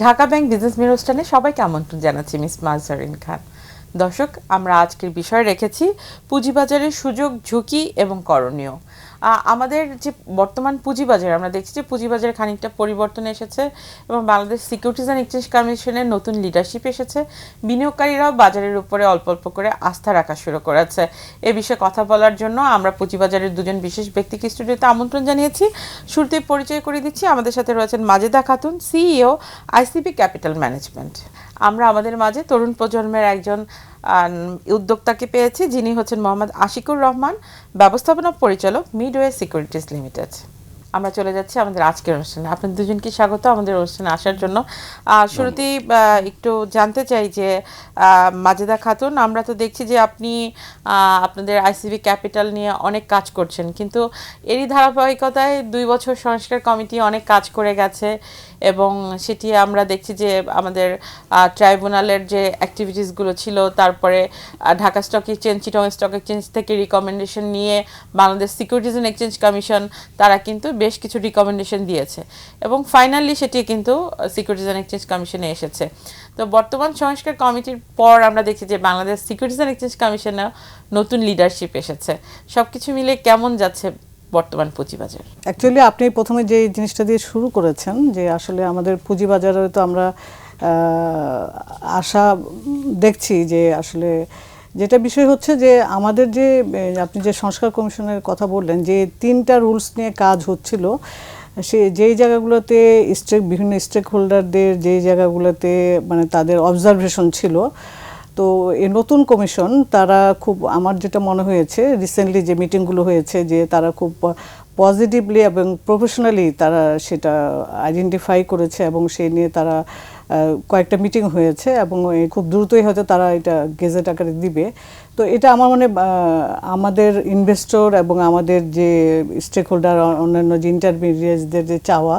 Dhaka bank business mirror অনুষ্ঠানে সবাইকে আমন্ত্রণ জানাচ্ছি মিস মাজহারিন খান। দর্শক, আমরা আজকের বিষয় রেখেছি পুঁজিবাজারের সুযোগ, ঝুঁকি এবং করণীয়। আমাদের যে বর্তমান পুঁজিবাজার, আমরা দেখছি যে পুঁজিবাজারে খানিকটা পরিবর্তন এসেছে এবং বাংলাদেশ সিকিউরিটিজ অ্যান্ড এক্সচেঞ্জ কমিশনের নতুন লিডারশিপ এসেছে। বিনিয়োগকারীরাও বাজারের উপরে অল্প অল্প করে আস্থা রাখা শুরু করেছে। এ বিষয়ে কথা বলার জন্য আমরা পুঁজিবাজারের দুজন বিশেষ ব্যক্তিকে স্টুডিওতে আমন্ত্রণ জানিয়েছি। শুরুতেই পরিচয় করে দিচ্ছি, আমাদের সাথে রয়েছেন Majeda Khatun, CEO, ICB capital management. আমরা আমাদের মাঝে তরুণ প্রজন্মের একজন উদ্যোক্তাকে পেয়েছি, যিনি হচ্ছেন মোহাম্মদ আশিকুর রহমান, ব্যবস্থাপনা পরিচালক, মিডওয়ে সিকিউরিটিজ লিমিটেড। আমরা চলে যাচ্ছি আমাদের আজকের অনুষ্ঠানে। আপনাদের দুজনকে স্বাগত আমাদের অনুষ্ঠানে আসার জন্য। শুরুতেই একটু জানতে চাই যে মাজেদা খাতুন, আমরা তো দেখছি যে আপনি আপনাদের আইসিবি ক্যাপিটাল নিয়ে অনেক কাজ করছেন, কিন্তু এরই ধারাবাহিকতায় 2 বছর সংস্কার কমিটি অনেক কাজ করে গেছে এবং সেটি আমরা দেখছি যে আমাদের ট্রাইব্যুনালের যে অ্যাক্টিভিটিসগুলো ছিল, তারপরে Dhaka stock exchange, Chittagong stock exchange থেকে রিকমেন্ডেশন নিয়ে Bangladesh securities and exchange commission তারা কিন্তু বেশ কিছু রিকমেন্ডেশন দিয়েছে এবং ফাইনালি সেটি কিন্তু সিকিউরিটিজ অ্যান্ড এক্সচেঞ্জ কমিশনে এসেছে। তো বর্তমান সংস্কার কমিটির পর আমরা দেখছি যে বাংলাদেশ সিকিউরিটিজ অ্যান্ড এক্সচেঞ্জ কমিশনে নতুন লিডারশিপ এসেছে। সব কিছু মিলে কেমন যাচ্ছে বর্তমান পুঁজিবাজার? অ্যাকচুয়ালি আপনি প্রথমে যে জিনিসটা দিয়ে শুরু করেছেন যে আসলে আমাদের পুঁজিবাজারে তো আমরা আশা দেখছি যে আসলে যেটা বিষয় হচ্ছে যে আমাদের যে আপনি যে সংস্কার কমিশনের কথা বললেন, যে 3টা রুলস নিয়ে কাজ হচ্ছিল, সে যেই জায়গাগুলোতে বিভিন্ন স্টেক হোল্ডারদের যেই জায়গাগুলোতে মানে তাদের অবজারভেশন ছিল, তো এই নতুন কমিশন তারা খুব, আমার যেটা মনে হয়েছে রিসেন্টলি যে মিটিংগুলো হয়েছে, যে তারা খুব পজিটিভলি এবং প্রফেশনালি তারা সেটা আইডেন্টিফাই করেছে এবং সেই নিয়ে তারা কয়েকটা মিটিং হয়েছে এবং খুব দ্রুতই হয়তো তারা এটা গেজেট আকারে দিবে। তো এটা আমার মনে আমাদের ইনভেস্টর এবং আমাদের যে স্টেক হোল্ডার, অন্যান্য যে ইন্টারমিডিয়েটসদের যে চাওয়া,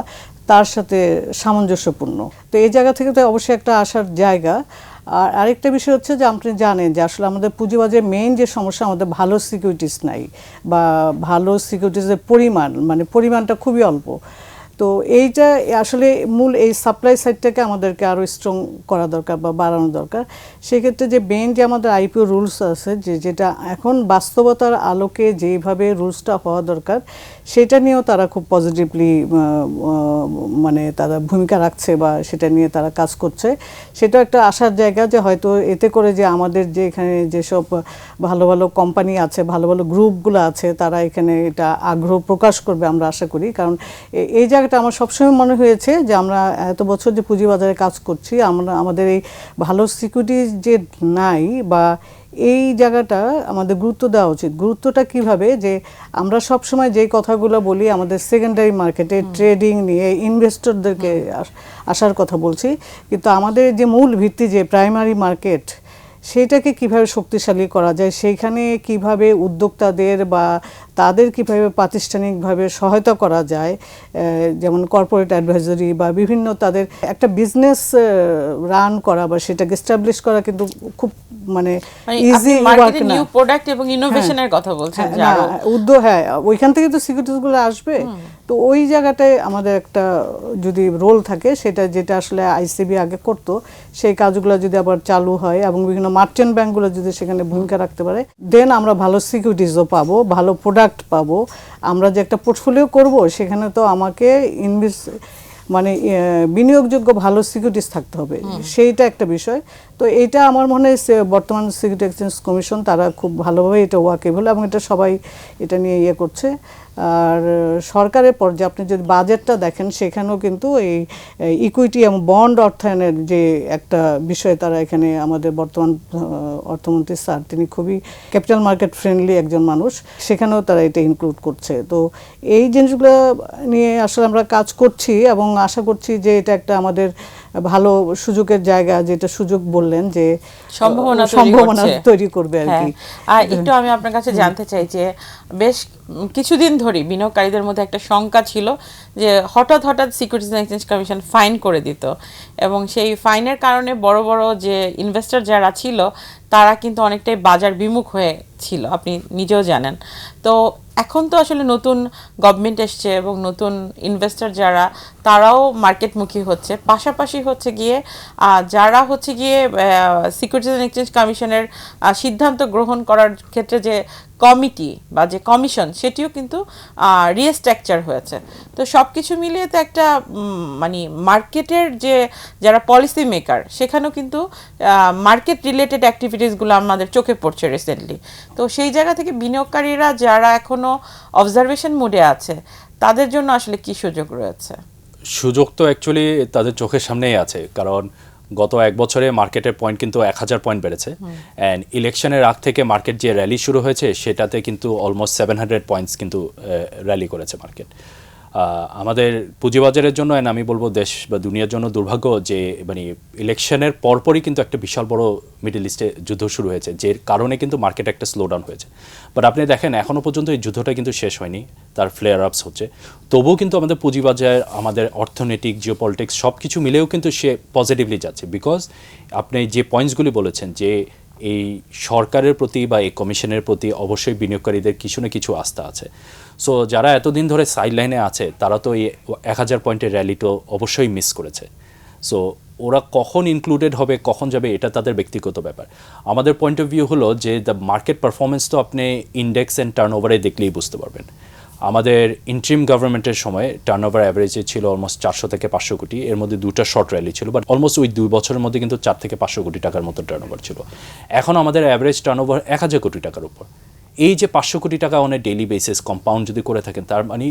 তার সাথে সামঞ্জস্যপূর্ণ। তো এই জায়গা থেকে তো অবশ্যই একটা আসার জায়গা। আর আরেকটা বিষয় হচ্ছে যে আপনি জানেন যে আসলে আমাদের পুঁজিবাজারে মেইন যে সমস্যা, আমাদের ভালো সিকিউরিটিজ নাই বা ভালো সিকিউরিটিজের পরিমাণটা খুবই অল্প। তো এইটা আসলে মূল এই সাপ্লাই সাইডটাকে আমাদেরকে আরও স্ট্রং করা দরকার বা বাড়ানো দরকার। সেক্ষেত্রে যে মেইন যে আমাদের আইপিও রুলস আছে, যেটা এখন বাস্তবতার আলোকে যেইভাবে রুলসটা হওয়া দরকার, সেটা নিয়েও তারা খুব পজিটিভলি তারা ভূমিকা রাখছে বা সেটা নিয়ে তারা কাজ করছে। সেটা একটা আশার জায়গা যে হয়তো এতে করে যে আমাদের যে এখানে যেসব ভালো ভালো কোম্পানি আছে, ভালো ভালো গ্রুপগুলো আছে, তারা এখানে এটা আগ্রহ প্রকাশ করবে আমরা আশা করি। কারণ এই জায়গাটা আমার সবসময় মনে হয়েছে যে আমরা এত বছর যে পুঁজিবাজারে কাজ করছি, আমরা আমাদের এই ভালো সিকিউরিটি যে নাই বা এই জায়গাটা আমাদের গুরুত্ব দেওয়া উচিত। গুরুত্বটা কিভাবে, যে আমরা সবসময় যেই কথাগুলো বলি আমাদের সেকেন্ডারি মার্কেটে ট্রেডিং নিয়ে ইনভেস্টরদেরকে আসার কথা বলছি, কিন্তু আমাদের যে মূল ভিত্তি যে প্রাইমারি মার্কেট, সেইটাকে কিভাবে শক্তিশালী করা যায়, সেইখানে কিভাবে উদ্যোক্তাদের বা তাদের কিভাবে প্রাতিষ্ঠানিকভাবে সহায়তা করা যায়, যেমন কর্পোরেট অ্যাডভাইজারি বা বিভিন্ন তাদের একটা বিজনেস রান করা বা সেটাকে এস্টাবলিশ করা কিন্তু খুব ইজি ওয়ার্ক না। নিউ প্রোডাক্ট এবং ইনোভেশনের কথা বলছেন, ওইখান থেকে তো সিকিউরিটিজগুলো আসবে। তো ওই জায়গাটায় আমাদের একটা যদি রোল থাকে, যেটা আসলে আইসিবি আগে করতো, সেই কাজগুলো যদি আবার চালু হয় এবং বিভিন্ন মার্চেন্ট ব্যাংকগুলো যদি সেখানে ভূমিকা রাখতে পারে, দেন আমরা ভালো সিকিউরিটিজও পাবো, ভালো প্রোডাক্ট পাবো। আমরা যে একটা পোর্টফোলিও করব, সেখানে তো আমাকে বিনিয়োগযোগ্য ভালো সিকিউরিটিজ থাকতে হবে, সেইটা একটা বিষয়। তো এইটা আমার মনে হয় বর্তমান সিকিউরিটি এক্সচেঞ্জ কমিশন তারা খুব ভালোভাবে এটা ওয়াকেবল এবং এটা সবাই এটা নিয়ে করছে। আর সরকারের পর্যায়ে আপনি যদি বাজেটটা দেখেন, সেখানেও কিন্তু এই ইকুইটি এবং বন্ড অর্থায়নের যে একটা বিষয়, তারা এখানে আমাদের বর্তমান অর্থমন্ত্রী স্যার, তিনি খুবই ক্যাপিটাল মার্কেট ফ্রেন্ডলি একজন মানুষ, সেখানেও তারা এটা ইনক্লুড করছে। তো এই জিনিসগুলো নিয়ে আসলে আমরা কাজ করছি এবং আশা করছি যে এটা একটা আমাদের ভালো সুযোগের জায়গা, যেটা সুযোগ বললেন যে সম্ভাবনা তৈরি করবে আর কি। আর একটু আমি আপনার কাছে জানতে চাই যে বেশ কিছুদিন ধরে বিনিয়োগকারীদের মধ্যে একটা শঙ্কা ছিল যে হঠাৎ securities and exchange commission fine করে দিত এবং সেই ফাইনের কারণে বড় বড় যে ইনভেস্টর যারা ছিল, তারা কিন্তু অনেকটাই বাজার বিমুখ হয়ে ছিল, আপনি নিজেও জানেন। তো এখন তো আসলে নতুন গভর্নমেন্ট এসছে এবং নতুন ইনভেস্টর যারা, তারাও মার্কেটমুখী হচ্ছে। পাশাপাশি হচ্ছে গিয়ে যারা হচ্ছে গিয়ে সিকিউরিটিজ অ্যান্ড এক্সচেঞ্জ কমিশনের সিদ্ধান্ত গ্রহণ করার ক্ষেত্রে যে কমিটি বা যে কমিশন, সেটিও কিন্তু রিস্ট্রাকচার হয়েছে। তো সব কিছু মিলিয়ে তো একটা মানে মার্কেটের যে যারা পলিসি মেকার, সেখানেও কিন্তু মার্কেট রিলেটেড অ্যাক্টিভিটিসগুলো আমাদের চোখে পড়ছে রিসেন্টলি। তো সেই জায়গা থেকে বিনিয়োগকারীরা যারা এখনো অবজারভেশন মোডে আছে, তাদের জন্য আসলে কি সুযোগ রয়েছে? সুযোগ তো অ্যাকচুয়ালি তাদের চোখের সামনেই আছে, কারণ গত এক বছরে মার্কেটের পয়েন্ট কিন্তু 1000 পয়েন্ট বেড়েছে। অ্যান্ড ইলেকশনের আগ থেকে মার্কেট যে র্যালি শুরু হয়েছে, সেটাতে কিন্তু অলমোস্ট 700 পয়েন্টস কিন্তু র্যালি করেছে মার্কেট। আমাদের পুঁজিবাজারের জন্য, অ্যান্ড আমি বলবো দেশ বা দুনিয়ার জন্য দুর্ভাগ্য যে মানে ইলেকশনের পরপরই কিন্তু একটা বিশাল বড় মিডল ইস্টে যুদ্ধ শুরু হয়েছে, যে কারণে কিন্তু মার্কেট একটা স্লো ডাউন হয়েছে। বাট আপনি দেখেন এখনও পর্যন্ত এই যুদ্ধটা কিন্তু শেষ হয়নি, তার ফ্লেয়ার আপস হচ্ছে। তবুও কিন্তু আমাদের পুঁজিবাজার, আমাদের অর্থনৈতিক, জিওপলিটিক্স সব কিছু মিলেও কিন্তু সে পজিটিভলি যাচ্ছে। বিকজ আপনি যে পয়েন্টসগুলি বলেছেন যে এই সরকারের প্রতি বা এই কমিশনের প্রতি অবশ্যই বিনিয়োগকারীদের কিছু না কিছু আস্থা আছে। সো যারা এতদিন ধরে সাইড লাইনে আছে, তারা তো এই 1000 পয়েন্টের র্যালি তো অবশ্যই মিস করেছে। সো ওরা কখন ইনক্লুডেড হবে, কখন যাবে, এটা তাদের ব্যক্তিগত ব্যাপার। আমাদের পয়েন্ট অফ ভিউ হলো যে দ্য মার্কেট পারফরমেন্স তো আপনি ইন্ডেক্স অ্যান্ড টার্নওভারে দেখলেই বুঝতে পারবেন। আমাদের ইন্ট্রিম গভর্নমেন্টের সময় টার্নওভার অ্যাভারেজে ছিল অলমোস্ট 400 থেকে 500 কোটি, এর মধ্যে দুটো শর্ট র্যালি ছিল, বাট অলমোস্ট ওই 2 বছরের মধ্যে কিন্তু 4 থেকে 500 কোটি টাকার মতো টার্নওভার ছিল। এখন আমাদের অ্যাভারেজ টার্নওভার 1000 কোটি টাকার উপর। এই যে 500 কোটি টাকা অনেক ডেইলি বেসিস কম্পাউন্ড যদি করে থাকেন, তার মানে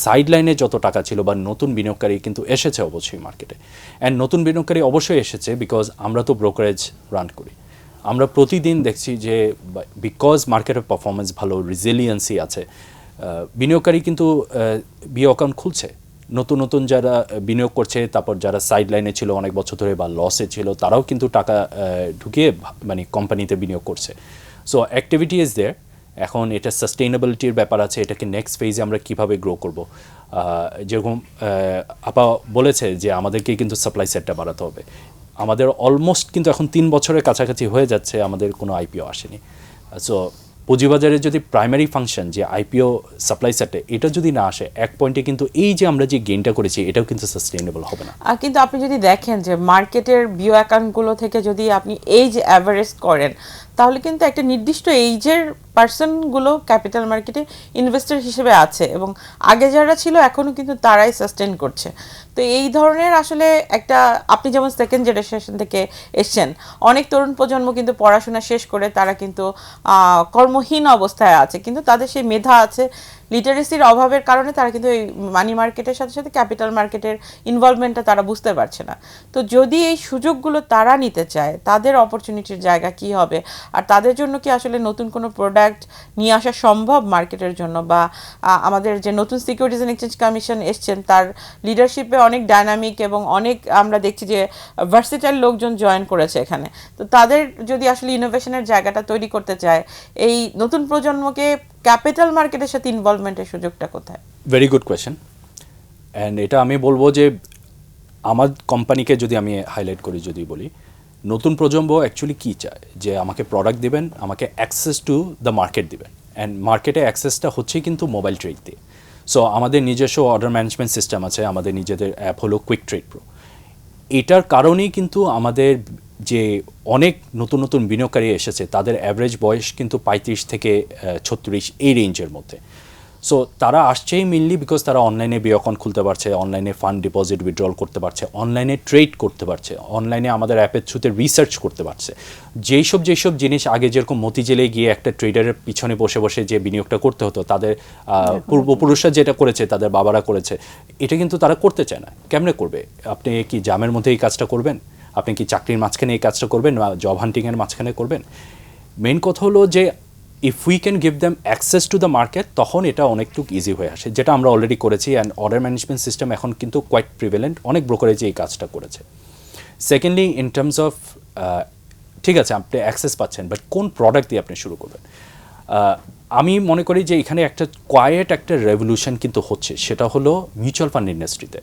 সাইড লাইনে যত টাকা ছিল বা নতুন বিনিয়োগকারী কিন্তু এসেছে অবশ্যই মার্কেটে। অ্যান্ড নতুন বিনিয়োগকারী অবশ্যই এসেছে বিকজ আমরা তো ব্রোকারেজ রান করি। আমরা প্রতিদিন দেখছি যে বিকজ মার্কেটের পারফরমেন্স ভালো, রিজিলিয়েন্সি আছে, বিনিয়োগকারী কিন্তু বিও অ্যাকাউন্ট খুলছে। নতুন নতুন যারা বিনিয়োগ করছে, তারপর যারা সাইড লাইনে ছিল অনেক বছর ধরে বা লসে ছিল, তারাও কিন্তু টাকা ঢুকিয়ে মানে কোম্পানিতে বিনিয়োগ করছে। So activity is there. এখন এটা সাস্টেইনেবিলিটির ব্যাপার আছে, এটাকে নেক্সট ফেজে আমরা কীভাবে গ্রো করব। যেরকম আপা বলেছে যে আমাদেরকে কিন্তু সাপ্লাই সেটটা বাড়াতে হবে। আমাদের অলমোস্ট কিন্তু এখন 3 বছরের কাছাকাছি হয়ে যাচ্ছে আমাদের কোনো আইপিও আসেনি। সো পুঁজিবাজারের যদি প্রাইমারি ফাংশন যে আইপিও সাপ্লাই সেটে, এটা যদি না আসে এক পয়েন্টে, কিন্তু এই যে আমরা যে গেইনটা করেছি, এটাও কিন্তু সাস্টেইনেবল হবে না। আর কিন্তু আপনি যদি দেখেন যে মার্কেটের বিও অ্যাকাউন্টগুলো থেকে যদি আপনি এইজ অ্যাভারেজ করেন, তাহলে কিন্তু একটা নির্দিষ্ট এইজের পার্সনগুলো ক্যাপিটাল মার্কেটে ইনভেস্টর হিসেবে আছে, এবং আগে যারা ছিল এখনও কিন্তু তারাই সাস্টেন করছে। তো এই ধরনের আসলে একটা, আপনি যেমন সেকেন্ড জেনারেশন থেকে এসছেন, অনেক তরুণ প্রজন্ম কিন্তু পড়াশোনা শেষ করে তারা কিন্তু কর্মহীন অবস্থায় আছে, কিন্তু তাদের সেই মেধা আছে, লিটারেসির অভাবের কারণে তারা কিন্তু এই মানি মার্কেটের সাথে সাথে ক্যাপিটাল মার্কেটের ইনভলভমেন্টটা তারা বুঝতে পারছে না। তো যদি এই সুযোগগুলো তারা নিতে চায়, তাদের অপরচুনিটির জায়গা কি হবে, আর তাদের জন্য কি আসলে নতুন কোনো প্রোডাক্ট নিয়ে আসা সম্ভব মার্কেটের জন্য, বা আমাদের যে নতুন সিকিউরিটিজ অ্যান্ড এক্সচেঞ্জ কমিশন এসছেন, তার লিডারশিপে অনেক ডাইনামিক এবং অনেক আমরা দেখছি যে ভার্সিটাইল লোকজন জয়েন করেছে এখানে। তো তাদের যদি আসলে ইনোভেশনের জায়গাটা তৈরি করতে চায়, এই নতুন প্রজন্মকে ক্যাপিটাল মার্কেটের সাথে ইনভলভমেন্টের সুযোগটা কোথায়? Very good question. অ্যান্ড এটা আমি বলবো যে আমার কোম্পানিকে যদি আমি হাইলাইট করি, যদি বলি নতুন প্রজন্ম অ্যাকচুয়ালি কী চায়, যে আমাকে প্রোডাক্ট দিবেন, আমাকে অ্যাক্সেস টু দ্য মার্কেট দিবেন। অ্যান্ড মার্কেটে অ্যাক্সেসটা হচ্ছে কিন্তু মোবাইল ট্রেড দিয়ে। সো আমাদের নিজস্ব অর্ডার ম্যানেজমেন্ট সিস্টেম আছে, আমাদের নিজেদের অ্যাপ হলো কুইক ট্রেড প্রো। এটার কারণেই কিন্তু আমাদের যে অনেক নতুন নতুন বিনিয়োগকারী এসেছে, তাদের অ্যাভারেজ বয়স কিন্তু 35 থেকে 36 এই রেঞ্জের মধ্যে। সো তারা আসছেই মেনলি বিকজ তারা অনলাইনে বিও অ্যাকাউন্ট খুলতে পারছে, অনলাইনে ফান্ড ডিপোজিট উইথড্রল করতে পারছে, অনলাইনে ট্রেড করতে পারছে, অনলাইনে আমাদের অ্যাপের থ্রুতে রিসার্চ করতে পারছে। যেসব জিনিস আগে যেরকম মতিঝিলে গিয়ে একটা ট্রেডারের পিছনে বসে বসে যে বিনিয়োগটা করতে হতো, তাদের পূর্বপুরুষরা যেটা করেছে, তাদের বাবারা করেছে, এটা কিন্তু তারা করতে চায় না। কেমনে করবে? আপনি কি জামের মধ্যে এই কাজটা করবেন? আপনি কি চাকরির মাঝখানে এই কাজটা করবেন, বা জব হান্টিংয়ের মাঝখানে করবেন? মেন কথা হলো যে if we can give them access to the market, তখন এটা অনেকটুকু ইজি হয়ে আসে, যেটা আমরা অলরেডি করেছি। অ্যান্ড অর্ডার ম্যানেজমেন্ট সিস্টেম এখন কিন্তু কোয়াইট প্রিভেলেন্ট, অনেক ব্রোকারেজে এই কাজটা করেছে। সেকেন্ডলি, ইন টার্মস অফ ঠিক আছে আপনি অ্যাক্সেস পাচ্ছেন, বাট কোন প্রোডাক্ট দিয়ে আপনি শুরু করবেন? আমি মনে করি যে এখানে একটা রেভলিউশন কিন্তু হচ্ছে, সেটা হলো মিউচুয়াল ফান্ড ইন্ডাস্ট্রিতে।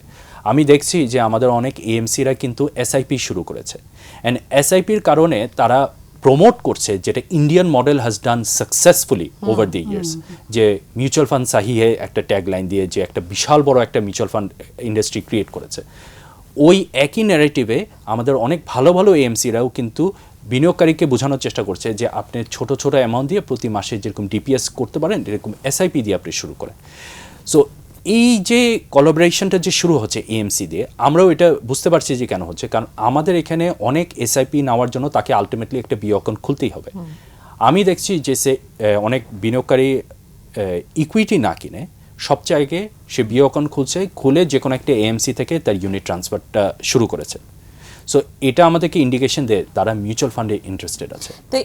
আমি দেখছি যে আমাদের অনেক এএমসিরা কিন্তু এসআইপি শুরু করেছে। অ্যান্ড এসআইপির কারণে তারা প্রমোট করছে, যেটা Indian model has done successfully over the years, যে মিউচুয়াল ফান্ড সাহিহে একটা ট্যাগলাইন দিয়ে যে একটা বিশাল বড় একটা মিউচুয়াল ফান্ড ইন্ডাস্ট্রি ক্রিয়েট করেছে, ওই একই ন্যারেটিভে আমাদের অনেক ভালো ভালো এএমসিরাও কিন্তু বিনিয়োগকারীকে বোঝানোর চেষ্টা করছে যে আপনি ছোট ছোট অ্যামাউন্ট দিয়ে প্রতি মাসে যেরকম ডিপিএস করতে পারেন, এরকম এসআইপি দিয়ে আপনি শুরু করেন। সো এই যে কোলাবোরেশনটা যে শুরু হচ্ছে এএমসি দিয়ে, আমরাও এটা বুঝতে পারছি যে কেন হচ্ছে, কারণ আমাদের এখানে অনেক এসআইপি নেওয়ার জন্য তাকে আলটিমেটলি একটা বিনিয়োগ অ্যাকাউন্ট খুলতেই হবে। আমি দেখছি যে অনেক বিনিয়োগকারী ইকুইটি না কিনে সবচেয়ে আগে সে বিনিয়োগ অ্যাকাউন্ট খুলে যে কোনো একটা এএমসি থেকে তার ইউনিট ট্রান্সফারটা শুরু করেছে। সো এটা আমাদেরকে ইন্ডিকেশন দেয় তারা মিউচুয়াল ফান্ডে ইন্টারেস্টেড আছে। তো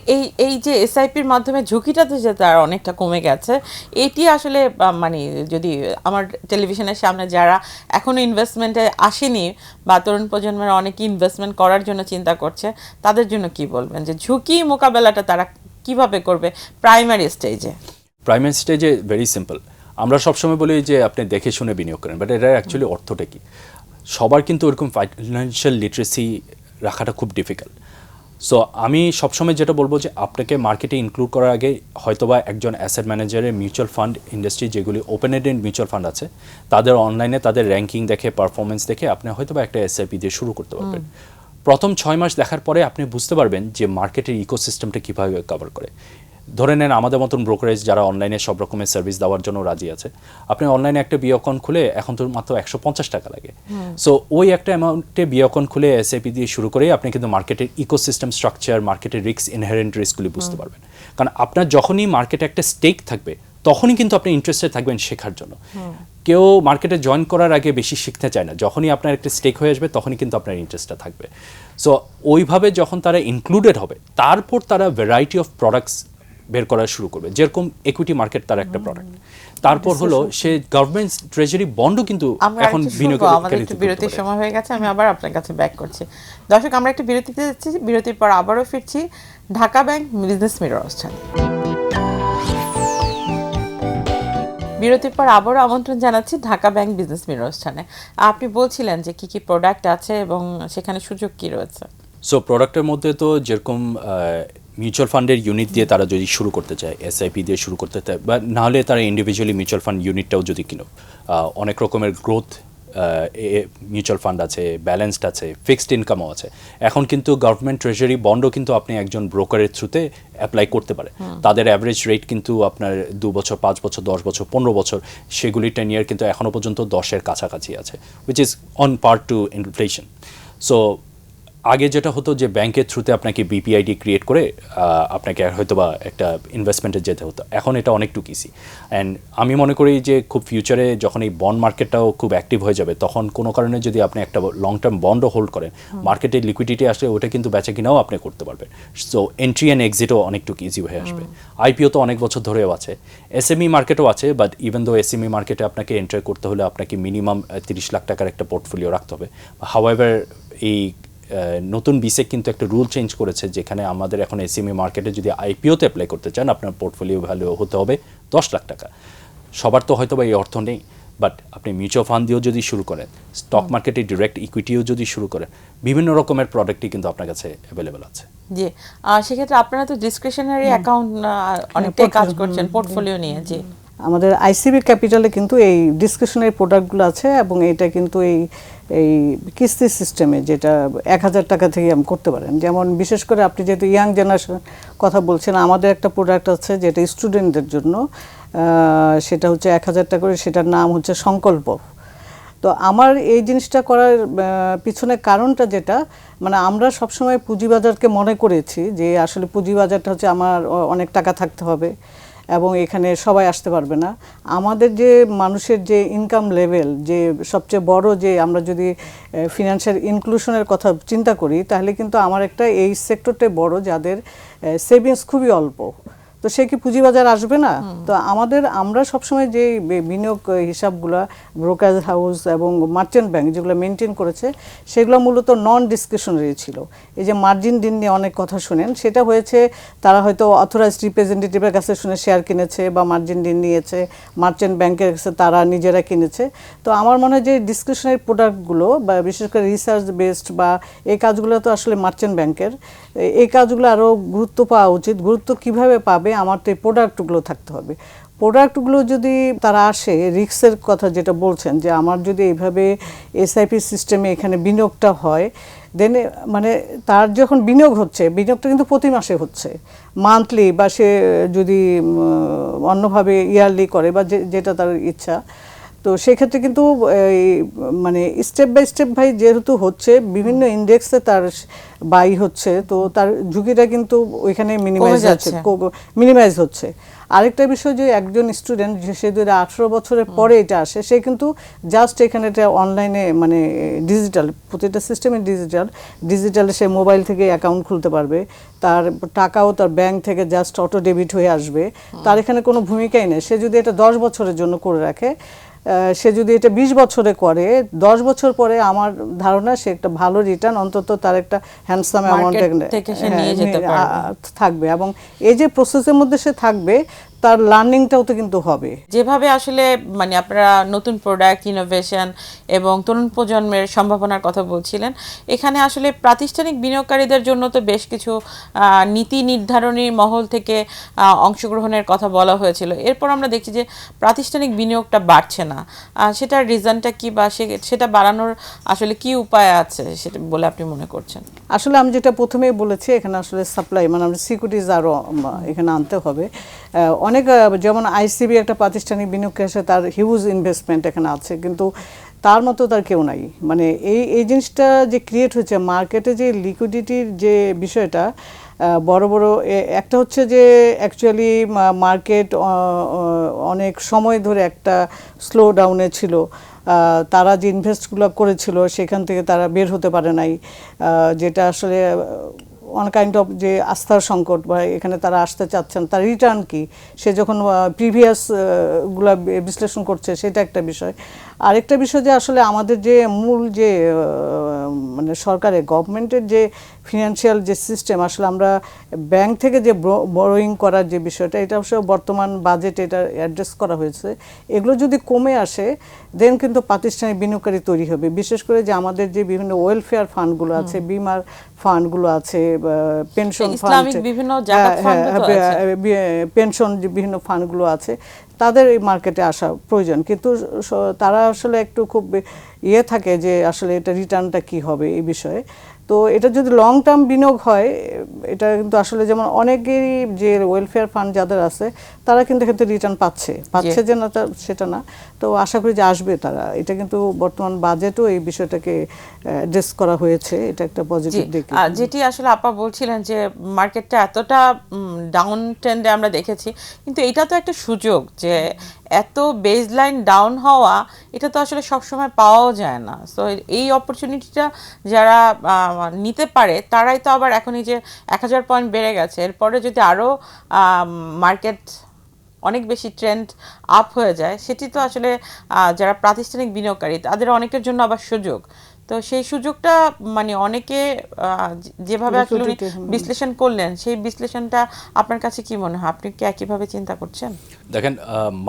এই যে এসআইপির মাধ্যমে ঝুঁকিটাতে যে তার অনেকটা কমে গেছে, এটি আসলে মানে যদি আমার টেলিভিশনের সামনে যারা এখনো ইনভেস্টমেন্টে আসেনি বা তরুণ প্রজন্মের অনেকে ইনভেস্টমেন্ট করার জন্য চিন্তা করছে, তাদের জন্য কি বলবেন যে ঝুঁকি মোকাবেলাটা তারা কিভাবে করবে প্রাইমারি স্টেজে? প্রাইমারি স্টেজে ভেরি সিম্পল, আমরা সবসময় বলি যে আপনি দেখে শুনে বিনিয়োগ করেন, বাট এটার অ্যাকচুয়ালি অর্থটা কী? সবার কিন্তু ওরকম ফাইন্যান্সিয়াল লিটারেসি রাখাটা খুব ডিফিকাল্ট। সো আমি সবসময় যেটা বলবো যে আপনাকে মার্কেটে ইনক্লুড করার আগে হয়তোবা একজন অ্যাসেট ম্যানেজারের মিউচুয়াল ফান্ড ইন্ডাস্ট্রি যেগুলি ওপেন এন্ডেড মিউচুয়াল ফান্ড আছে, তাদের অনলাইনে তাদের র্যাঙ্কিং দেখে, পারফরমেন্স দেখে আপনি হয়তোবা একটা এসআইপি দিয়ে শুরু করতে পারবেন। প্রথম 6 মাস দেখার পরে আপনি বুঝতে পারবেন যে মার্কেটের ইকোসিস্টেমটা কীভাবে কভার করে। ধরে নেন আমাদের মতন ব্রোকারেজ যারা অনলাইনে সব রকমের সার্ভিস দেওয়ার জন্য রাজি আছে, আপনি অনলাইনে একটা বিনিয়োগ অ্যাকাউন্ট খুলে এখন তো মাত্র 150 টাকা লাগে। সো ওই একটা অ্যামাউন্টে বিনিয়োগ অ্যাকাউন্ট খুলে এসআইপি দিয়ে শুরু করেই আপনি কিন্তু মার্কেটের ইকোসিস্টেম স্ট্রাকচার, মার্কেটের রিস্ক, ইনহেরেন্ট রিস্কগুলি বুঝতে পারবেন। কারণ আপনার যখনই মার্কেটে একটা স্টেক থাকবে তখনই কিন্তু আপনি ইন্টারেস্টেড থাকবেন শেখার জন্য। কেউ মার্কেটে জয়েন করার আগে বেশি শিখতে চায় না, যখনই আপনার একটা স্টেক হয়ে আসবে তখনই কিন্তু আপনার ইন্টারেস্টটা থাকবে। সো ওইভাবে যখন তারা ইনক্লুডেড হবে, তারপর তারা ভ্যারাইটি অফ প্রোডাক্টস বের করা শুরু করবে, যেরকম ইকুইটি মার্কেট তার একটা প্রোডাক্ট। তারপর হলো সে গভর্নমেন্ট ট্রেজারি বন্ডও কিন্তু এখন বিরতির সময় হয়ে গেছে, আমি আবার আপনার কাছে ব্যাক করছি। দর্শক, আমরা একটা বিরতিতে যাচ্ছি, বিরতির পর আবারও ফিরছি ঢাকা ব্যাংক বিজনেস মিরর অনুষ্ঠানে। বিরতির পর আবারও আমন্ত্রণ জানাচ্ছি ঢাকা ব্যাংক বিজনেস মিরর অনুষ্ঠানে। আপনি বলছিলেন যে কি কি প্রোডাক্ট আছে এবং সেখানে সুযোগ কি রয়েছে। সো প্রোডাক্টের মধ্যে তো যেরকম মিউচুয়াল ফান্ডের ইউনিট দিয়ে তারা যদি শুরু করতে চায়, এসআইপি দিয়ে শুরু করতে চায়, বা নাহলে তারা ইন্ডিভিজুয়ালি মিউচুয়াল ফান্ড ইউনিটটাও যদি কিনো, অনেক রকমের গ্রোথ মিউচুয়াল ফান্ড আছে, ব্যালেন্সড আছে, ফিক্সড ইনকামও আছে। এখন কিন্তু গভর্নমেন্ট ট্রেজারি বন্ডও কিন্তু আপনি একজন ব্রোকারের থ্রুতে অ্যাপ্লাই করতে পারে। তাদের অ্যাভারেজ রেট কিন্তু আপনার 2 বছর, 5 বছর, 10 বছর, 15 বছর, সেগুলি 10 ইয়ার কিন্তু এখনও পর্যন্ত 10-এর কাছাকাছি আছে, which is on par to inflation. So আগে যেটা হতো যে ব্যাংকের থ্রুতে আপনাকে বিপিআইডি ক্রিয়েট করে আপনাকে হয়তো বা একটা ইনভেস্টমেন্টে যেতে হতো, এখন এটা অনেকটুকু ইজি। অ্যান্ড আমি মনে করি যে খুব ফিউচারে যখন এই বন্ড মার্কেটটাও খুব অ্যাক্টিভ হয়ে যাবে, তখন কোনো কারণে যদি আপনি একটা লং টার্ম বন্ডও হোল্ড করেন, মার্কেটে লিকুইডিটি আসলে ওটা কিন্তু বেচা কিনাও আপনি করতে পারবেন। সো এন্ট্রি অ্যান্ড এক্সিটও অনেকটুকু ইজি হয়ে আসবে। আইপিও তো অনেক বছর ধরেও আছে, এসএমই মার্কেটও আছে, বাট ইভেন দো এসএমই মার্কেটে আপনাকে এন্টার করতে হলে আপনাকে মিনিমাম 30 লাখ টাকার একটা পোর্টফোলিও রাখতে হবে। হাউএভার এই নতুন বিসেক কিন্তু একটা রুল চেঞ্জ করেছে, যেখানে আমাদের এখন এসএমই মার্কেটে যদি আইপিওতে অ্যাপ্লাই করতে চান, আপনার পোর্টফোলিও ভ্যালু হতে হবে 10 লাখ টাকা। সবার তো হয়তো বা এই অর্থ নেই, বাট আপনি মিউচুয়াল ফান্ড দিয়েও যদি শুরু করেন, স্টক মার্কেটে ডিরেক্ট ইকুইটিও যদি শুরু করেন, বিভিন্ন রকমের প্রোডাক্টই কিন্তু আপনার কাছে অ্যাভেলেবেল আছে। জি, সেক্ষেত্রে আপনারা তো ডিসক্রিশনারি অ্যাকাউন্ট অনেকটাই কাজ করছেন পোর্টফোলিও নিয়ে। জি, আমাদের আইসিবি ক্যাপিটালে কিন্তু এই ডিসক্রিশনারি প্রোডাক্টগুলো আছে, এবং এটা কিন্তু এই কিস্তি সিস্টেমে, যেটা 1000 টাকা থেকে আপনি করতে পারেন। যেমন বিশেষ করে আপনি যেহেতু ইয়াং জেনারেশন কথা বলছেন, আমাদের একটা প্রোডাক্ট আছে যেটা স্টুডেন্টদের জন্য, সেটা হচ্ছে 1000 টাকা করে, সেটার নাম হচ্ছে সংকল্প। তো আমার এই জিনিসটা করার পিছনে কারণটা যেটা, মানে আমরা সবসময় পুঁজিবাজারকে মনে করেছি যে আসলে পুঁজিবাজারটা হচ্ছে আমার অনেক টাকা থাকতে হবে এবং এখানে সবাই আসতে পারবে না। আমাদের যে মানুষের যে ইনকাম লেভেল, যে সবচেয়ে বড়, যে আমরা যদি ফিনান্সিয়াল ইনক্লুশনের কথা চিন্তা করি, তাহলে কিন্তু আমার একটা এই সেক্টরটাই বড় যাদের সেভিংস খুবই অল্প। তো সে কি পুঁজিবাজার আসবে না? তো আমরা সবসময় যে বিনিয়োগ হিসাবগুলা ব্রোকার হাউস এবং মার্চেন্ট ব্যাংক যেগুলো মেনটেন করেছে সেগুলো মূলত নন ডিসক্রিশনারি ছিল। এই যে মার্জিন ডিন নিয়ে অনেক কথা শুনেন, সেটা হয়েছে তারা হয়তো অথরাইজড রিপ্রেজেন্টেটিভের কাছে শুনে শেয়ার কিনেছে বা মার্জিন ডিন নিয়েছে, মার্চেন্ট ব্যাংকের কাছে তারা নিজেরা কিনেছে। তো আমার মনে হয় যে ডিসক্রিশনারি প্রোডাক্টগুলো বা বিশেষ করে রিসার্চ বেসড বা এই কাজগুলো তো আসলে মার্চেন্ট ব্যাংকের, এই কাজগুলো আরও গুরুত্ব পাওয়া উচিত। গুরুত্ব কিভাবে পাবে? আমার তো এই প্রোডাক্টগুলো থাকতে হবে। প্রোডাক্টগুলো যদি তারা আসে, রিস্কের কথা যেটা বলছেন যে আমার যদি এইভাবে এসআইপি সিস্টেমে এখানে বিনিয়োগটা হয়, দেন মানে তার যখন বিনিয়োগ হচ্ছে, বিনিয়োগটা কিন্তু প্রতি মাসে হচ্ছে, মান্থলি বা সে যদি অন্যভাবে ইয়ারলি করে বা যেটা তার ইচ্ছা। তো সেক্ষেত্রে কিন্তু মানে স্টেপ বাই স্টেপ যেহেতু হচ্ছে, বিভিন্ন ইন্ডেক্সে তার বাই হচ্ছে, তো তার ঝুঁকিটা কিন্তু ওইখানে মিনিমাইজ হচ্ছে। আরেকটা বিষয় যে একজন স্টুডেন্ট সে যদি 18 বছরের পরে এটা আসে, সে কিন্তু জাস্ট এখানে এটা অনলাইনে মানে ডিজিটাল, প্রতিটা সিস্টেমে ডিজিটালে সে মোবাইল থেকে অ্যাকাউন্ট খুলতে পারবে, তার টাকাও তার ব্যাংক থেকে জাস্ট অটো ডেবিট হয়ে আসবে, তার এখানে কোনো ভূমিকাই নেই। সে যদি এটা 10 বছরের জন্য করে রাখে, সে যদি এটা 20 বছরে করে, 10 বছর পরে আমার ধারণা সে একটা ভালো রিটার্ন অন্তত তার একটা হ্যান্ডসাম অ্যামাউন্ট থাকবে, এবং এই যে প্রসেসের মধ্যে সে থাকবে, তার লার্নিংটাও তো কিন্তু হবে। যেভাবে আসলে মানে আপনারা নতুন প্রোডাক্ট ইনোভেশন এবং তরুণ প্রজন্মের সম্ভাবনার কথা বলছিলেন, এখানে আসলে প্রাতিষ্ঠানিক বিনিয়োগকারীদের জন্য তো বেশ কিছু নীতি নির্ধারণী মহল থেকে অংশগ্রহণের কথা বলা হয়েছিল। এরপর আমরা দেখছি যে প্রাতিষ্ঠানিক বিনিয়োগটা বাড়ছে না। সেটার রিজনটা কি, বা সেটা বাড়ানোর আসলে কি উপায় আছে সেটা বলে আপনি মনে করছেন? আসলে আমি যেটা প্রথমেই বলেছি, এখানে আসলে সাপ্লাই মানে আমরা সিকিউরিটিজ আরও এখানে আনতে হবে। অনেক যেমন আইসিবি একটা প্রাতিষ্ঠানিক বিনিয়োগ আসে, তার হিউজ ইনভেস্টমেন্ট এখানে আছে, কিন্তু তার মতো তার কেউ নাই। মানে এই জিনিসটা যে ক্রিয়েট হয়েছে মার্কেটে, যে লিকুইডিটির যে বিষয়টা বড় বড় একটা হচ্ছে যে অ্যাকচুয়ালি মার্কেট অনেক সময় ধরে একটা স্লো ডাউনে ছিল। তারা যে ইনভেস্টগুলো করেছিল সেখান থেকে তারা বের হতে পারে নাই, যেটা আসলে অন কাইন্ড অফ যে আস্থার সংকট, বা এখানে তারা আসতে চাচ্ছেন, তার রিটার্ন কি, সে যখন প্রিভিয়াস গুলা বিশ্লেষণ করছে, সেটা একটা বিষয়। আরেকটা বিষয় যে আসলে আমাদের যে মূল যে মানে সরকারের গভর্নমেন্টের যে ফিনান্সিয়াল যে সিস্টেম, আসলে আমরা ব্যাংক থেকে যে বরোয়িং করার যে বিষয়টা, এটা অবশ্য বর্তমান বাজেটে এটা অ্যাড্রেস করা হয়েছে। এগুলো যদি কমে আসে, দেন কিন্তু প্রাতিষ্ঠানিক বিনিয়োগকারী তৈরি হবে। বিশেষ করে যে আমাদের যে বিভিন্ন ওয়েলফেয়ার ফান্ডগুলো আছে, বিমার ফান্ডগুলো আছে, পেনশন ফান্ড, পেনশন যে বিভিন্ন ফান্ডগুলো আছে, তাদের এই মার্কেটে আসা প্রয়োজন। কিন্তু তারা আসলে একটু খুব থাকে যে আসলে এটা রিটার্নটা কি হবে এই বিষয়ে। তো এটা যদি লং টার্ম বিনিয়োগ হয়, এটা কিন্তু আসলে যেমন অনেকেরই যে ওয়েলফেয়ার ফান্ড যাদের আছে, তারা কিন্তু এক্ষেত্রে রিটার্ন পাচ্ছে যে না সেটা না। তো আশা করি যে আসবে তারা। এটা কিন্তু বর্তমান বাজেটও এই বিষয়টাকে অ্যাড্রেস করা হয়েছে, এটা একটা পজিটিভ দিক। যেটি আসলে আপা বলছিলেন যে মার্কেটটা এতটা ডাউন ট্রেন্ডে আমরা দেখেছি, কিন্তু এটা তো একটা সুযোগ যে এত বেসলাইন ডাউন হওয়া, এটা তো আসলে সবসময় পাওয়াও যায় না। সো এই অপরচুনিটিটা যারা নিতে পারে, তারাই তো আবার এখনই যে 1000 পয়েন্ট বেড়ে গেছে, এরপরে যদি আরও মার্কেট অনেক বেশি ট্রেন্ড আপ হয়ে যায়, সেটি তো আসলে যারা প্রাতিষ্ঠানিক বিনিয়োগকারী তাদের অনেকের জন্য আবার সুযোগ। তো সেই সুযোগটা মানে অনেকে যেভাবে আসলে বিশ্লেষণ করলেন, সেই বিশ্লেষণটা আপনার কাছে কি মনে হয়? আপনি কি একইভাবে চিন্তা করছেন? দেখেন,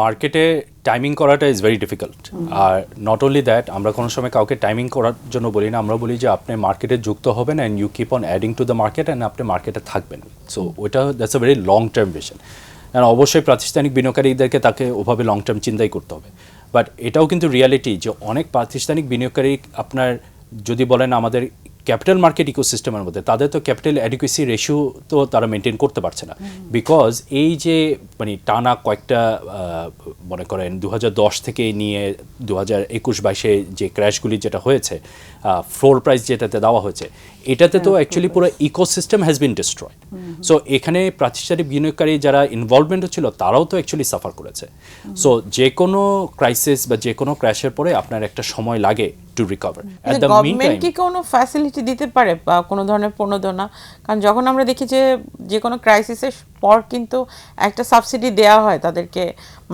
মার্কেটে টাইমিং করাটা is very difficult. Are not only that, আমরা কোনো সময় কাউকে টাইমিং করার জন্য বলি না, আমরা বলি যে আপনি মার্কেটে যুক্ত হবেন and you keep on adding to the market, and আপনি মার্কেটে থাকবেন। সো ওইটা that's a very long term vision. And অবশ্যই প্রাতিষ্ঠানিক বিনিয়োগকারীদেরকে তাকে ওভাবে লং টার্ম চিন্তাই করতে হবে। বাট এটাও কিন্তু রিয়ালিটি যে অনেক প্রাতিষ্ঠানিক বিনিয়োগকারী, আপনার যদি বলেন আমাদের ক্যাপিটাল মার্কেট ইকোসিস্টেমের মধ্যে, তাদের তো ক্যাপিটাল অ্যাডিকুয়েসি রেশিও তো তারা মেনটেন করতে পারছে না। বিকজ এই যে মানে টানা কয়েকটা মনে করেন 2010 থেকে নিয়ে 2021-22 যে ক্র্যাশগুলি যেটা হয়েছে, ফ্লোর প্রাইস যেটাতে দেওয়া হয়েছে, এটাতে তো অ্যাকচুয়ালি পুরো ecosystem has been destroyed. So এখানে প্রাতিষ্ঠানিক বিনিয়োগকারী যারা ইনভলভমেন্ট ছিল, তারাও তো অ্যাকচুয়ালি সাফার করেছে। সো যে কোনো ক্রাইসিস বা যে কোনো ক্র্যাশের পরে আপনার একটা সময় লাগে টু রিকভার। গভর্নমেন্ট কি কোনো ফ্যাসিলিটি সাবসিডি দিতে পারে বা কোনো ধরনের প্রণোদনা? কারণ যখন আমরা দেখি যে যে কোনো ক্রাইসিসের পর কিন্তু একটা সাবসিডি দেওয়া হয় তাদেরকে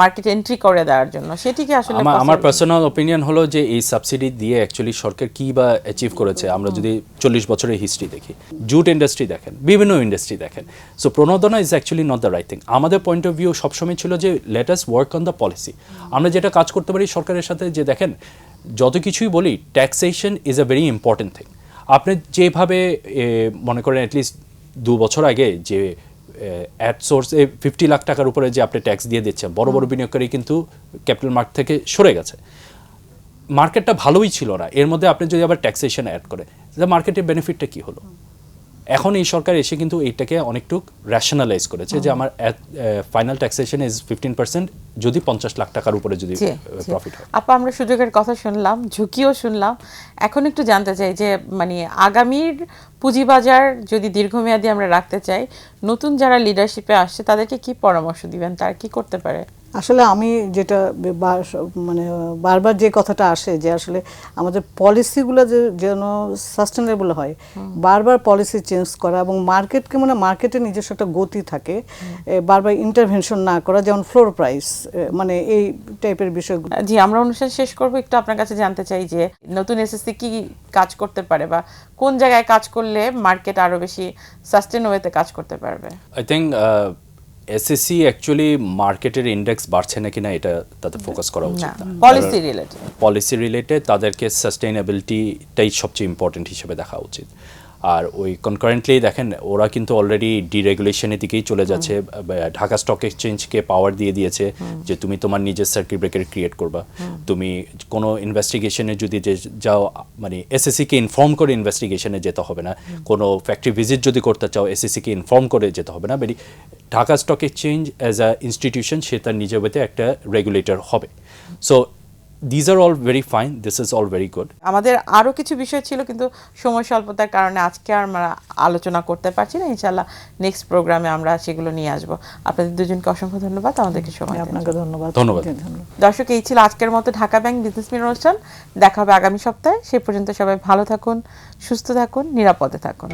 মার্কেট এন্ট্রি করে দেওয়ার জন্য, সেটি কি আসলে আমার possible? পার্সোনাল ওপিনিয়ন হলো যে এই সাবসিডি দিয়ে অ্যাকচুয়ালি সরকার কি বা অ্যাচিভ করেছে। আমরা যদি 40 বছরের হিস্ট্রি দেখি, জুট ইন্ডাস্ট্রি দেখেন, বিভিন্ন ইন্ডাস্ট্রি দেখেন, সো প্রণোদনা is actually not the right thing. আমাদের পয়েন্ট অফ ভিউ সবসময় ছিল যে let us work on the policy. আমরা যেটা কাজ করতে পারি সরকারের সাথে, যে দেখেন যত কিছুই বলি taxation is a very important thing. আপনি যেভাবে মনে করেন অ্যাটলিস্ট 2 বছর আগে যে অ্যাড সোর্সে 50 লাখ টাকার উপরে যে আপনি ট্যাক্স দিয়ে দিচ্ছেন, বড় বড় বিনিয়োগকারী কিন্তু ক্যাপিটাল মার্কেট থেকে সরে গেছে। মার্কেটটা ভালোই ছিল না, এর মধ্যে আপনি যদি আবার ট্যাক্সেশন অ্যাড করে, মার্কেটের বেনিফিটটা কি হলো? এখন এই সরকার এসে কিন্তু এইটাকে অনেকটু র্যাশনালাইজ করেছে যে আমার ফাইনাল ট্যাক্সেশন ইজ 15% যদি 50 লাখ টাকার উপরে যদি প্রফিট হয়। আপা, আমরা সুযোগের কথা শুনলাম, ঝুঁকিও শুনলাম, এখন একটু জানতে চাই যে মানে আগামীর পুঁজিবাজার যদি দীর্ঘমেয়াদী আমরা রাখতে চাই, নতুন যারা লিডারশিপে আসছে তাদেরকে কি পরামর্শ দিবেন, তারা কি করতে পারে? আসলে আমি যেটা মানে বারবার যে কথাটা আসে যে আসলে আমাদের পলিসিগুলো যেন সাস্টেনেবল হয়, বারবার পলিসি চেঞ্জ করা এবং মার্কেটকে মানে মার্কেটে নিজস্ব একটা গতি থাকে, বারবার ইন্টারভেনশন না করা, যেমন ফ্লোর প্রাইস, মানে এই টাইপের বিষয়গুলো। জি, আমরা অনুষ্ঠান শেষ করব, একটু আপনার কাছে জানতে চাই যে নতুন এসএসসি কি কাজ করতে পারে বা কোন জায়গায় কাজ করলে মার্কেট আরো বেশি সাস্টেন ওয়েতে কাজ করতে পারবে? আই থিঙ্ক এসএসসি অ্যাকচুয়ালি মার্কেটের ইন্ডেক্স বাড়ছে নাকি না এটা তাদের ফোকাস করা উচিত না। পলিসি রিলেটেড, পলিসি রিলেটেড তাদেরকে সাস্টেইনেবিলিটিটাই সবচেয়ে ইম্পর্টেন্ট হিসেবে দেখা উচিত। আর ওই কনকারেন্টলি দেখেন ওরা কিন্তু অলরেডি ডিরেগুলেশনের দিকেই চলে যাচ্ছে। ঢাকা স্টক এক্সচেঞ্জকে পাওয়ার দিয়ে দিয়েছে যে তুমি তোমার নিজের সার্কিট ব্রেকার ক্রিয়েট করবা। তুমি কোনো ইনভেস্টিগেশনে যদি যাও, মানে এসএসসিকে ইনফর্ম করে ইনভেস্টিগেশনে যেতে হবে না। কোনো ফ্যাক্টরি ভিজিট যদি করতে চাও এসএসসিকে ইনফর্ম করে যেতে হবে না। মানে Dhaka stock exchange as a institution সে তার নিজের ওয়েতে একটা রেগুলেটর হবে। So these are all very fine, this is all very good. আমাদের আরো কিছু বিষয় ছিল কিন্তু সময় স্বল্পতার কারণে আজকে আর আমরা আলোচনা করতে পারছি না। ইনশাআল্লাহ নেক্সট প্রোগ্রামে আমরা সেগুলো নিয়ে আসব। আপনাদের দুজনকে অসংখ্য ধন্যবাদ আমাদেরকে সময় দেওয়ার আপনাকে জন্য। ধন্যবাদ। দর্শক, এই ছিল আজকের মতো ঢাকা ব্যাংক বিজনেস মিরর অনুষ্ঠান। দেখা হবে আগামী সপ্তাহে। সেই পর্যন্ত সবাই ভালো থাকুন, সুস্থ থাকুন, নিরাপদে থাকুন।